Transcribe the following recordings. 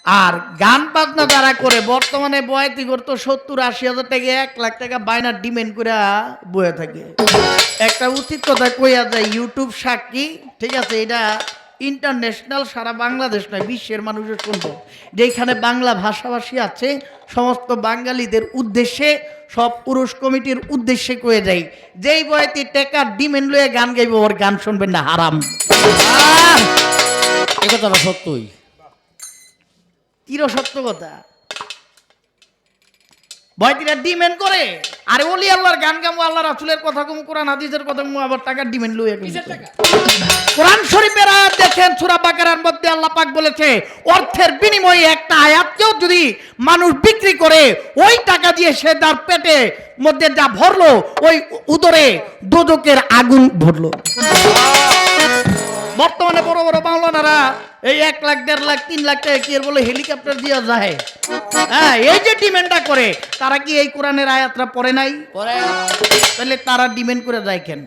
আর গান বাজনা যারা করে বর্তমানে বয়াতি করতো 70-80 হাজার টাকা 1 লাখ টাকা বায়নার ডিমেন্ড করে বয়ে থাকে। একটা উচিত কথা কইয়া যায়, ইউটিউব সাক্ষী, ঠিক আছে, এটা ইন্টারন্যাশনাল, সারা বাংলাদেশ নয় বিশ্বের মানুষের শুনবো, যেখানে বাংলা ভাষাভাষী আছে সমস্ত বাঙালিদের উদ্দেশ্যে, সব পুরুষ কমিটির উদ্দেশ্যে কয়ে যায়, যেই বয়াতি টেকার ডিমেন্ড লয়ে গান গাইব ওর গান শুনবেন না, হারাম। এ কথাটা সত্যই, চির সত্য কথা। বয়তিরা ডিমেন্ড করে, আরে ওলি আল্লাহর গান গামো, আল্লাহ রাসূলের কথা কম, কোরআন হাদিসের কথা কম, আবার টাকার ডিমেন্ড লইয়া কোরআন শরীফের আয়াত দেখেন, সূরা বাকারার মধ্যে আল্লাহ পাক বলেছে, অর্থের বিনিময়ে একটা আয়াতকেও যদি মানুষ বিক্রি করে, ওই টাকা দিয়ে সে তার পেটে মধ্যে যা ভরলো, ওই উদরে দোজকের আগুন ভরলো। বর্তমানে বড় বড় মাওলানারা এই 1 লাখ 1.5 লাখ 3 লাখ টাকা কি এর বলে হেলিকপ্টার দিয়ে যায়, হ্যাঁ, এই যে ডিমেন্ডটা করে, তারা কি এই কোরআনের আয়াতটা পড়ে নাই? তাহলে তারা ডিমেন্ড করে যায় কেন?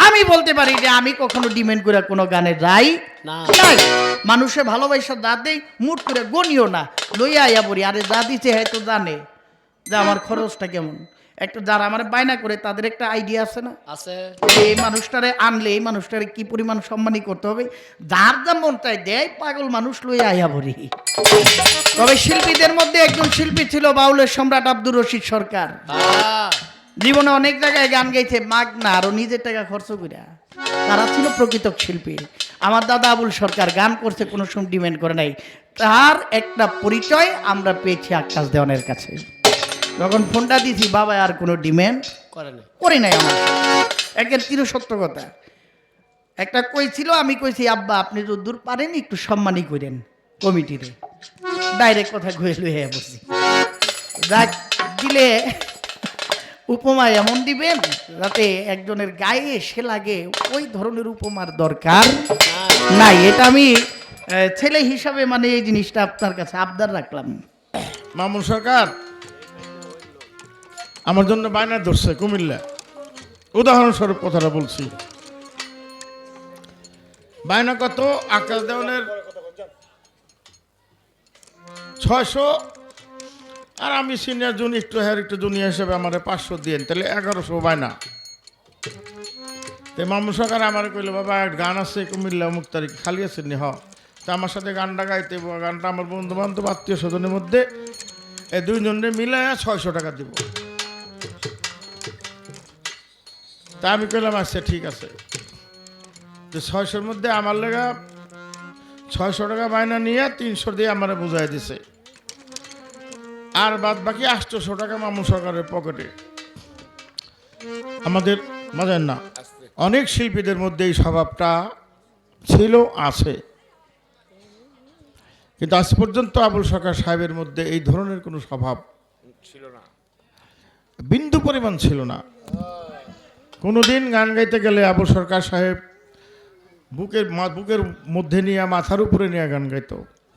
আমি বলতে পারি যে আমি কখনো ডিমেন্ড করে কোনো গানে যাই না। মানুষে ভালোবাসা যা দেয় মুট করে গনিও না, লইয়া আইয়া পড়ি, আরে যা দিছে হয়তো জানে যে আমার খরচটা কেমন। একটা যারা আমার বায়না করে তাদের একটা আইডিয়া আছে না, আছে, এই মানুষটারে আনলে এই মানুষটারে কি পরিমাণ সম্মানী করতে হবে, যার যা মনটাই দেয় পাগল মানুষ লইয়া আইয়া ভরি। তবে শিল্পীদের মধ্যে একজন শিল্পী ছিল বাউলের সম্রাট আব্দুর রশিদ সরকার। জীবনে অনেক জায়গায় গান গাইছে মাগনা, আরো নিজের টাকা খরচ কইরা। তারা ছিল প্রকৃত শিল্পী। আমার দাদা আবুল সরকার গান করছে, কোনো সময় ডিমান্ড করে নাই। তার একটা পরিচয় আমরা পেয়েছি আকাশ দেওয়ানের কাছে। যখন ফোনটা দিছি, বাবা আর কোনো ডিমান্ড করি নাই আমার, একের চির সত্য কথা। একটা কইছিল, আমি কইছি আব্বা আপনি যদি দূর পারেন একটু সম্মানই করেন কমিটিরে, ডাইরেক্ট কথা কয়ে লইয়া বসি, যাক দিলে উপমা এমন দিবেন যাতে একজনের গায়ে এসে লাগে, ওই ধরনের উপমার দরকার নাই। এটা আমি ছেলে হিসাবে মানে এই জিনিসটা আপনার কাছে আবদার রাখলাম। মামুন সরকার আমার জন্য বায়না ধরছে কুমিল্লা, উদাহরণস্বরূপ কথাটা বলছি। বায়না কত? আকাশ দেওয়ানের 600, আর আমি সিনিয়র জুনিয়র একটু হ্যার একটু জুনিয়র হিসেবে আমার 500 দিয়েন, তাহলে 1100 বায়না। তো মামুন সরকার আমার কইলো, বাবা একটা গান আছে কুমিল্লা অমুক তারিখ, খালি আছে নি? হ, তা আমার সাথে গানটা গাইতে, গানটা আমার বন্ধু বান্ধব আত্মীয় স্বজনের মধ্যে এই 2 জনের মিলে 600 টাকা দিব। তা আমি কইলাম আচ্ছা ঠিক আছে। তো 600-র মধ্যে আমার লেগা 600 টাকা বায়না নিয়ে 300 দিয়ে আমার বুঝাই দিছে, আর বাদ বাকি 800 টাকা মামুন সরকারের পকেটে। আমাদের মাঝে না অনেক শিল্পীদের মধ্যে এই স্বভাবটা ছিল, আছে, কিন্তু আজ পর্যন্ত আবুল সরকার সাহেবের মধ্যে এই ধরনের কোনো স্বভাব ছিল না, বিন্দু পরিমাণ ছিল না। কোনোদিন গান গাইতে গেলে আবুল সরকার সাহেব বুকের মধ্যে নিয়ে, মাথার উপরে নিয়ে গান গাইতো।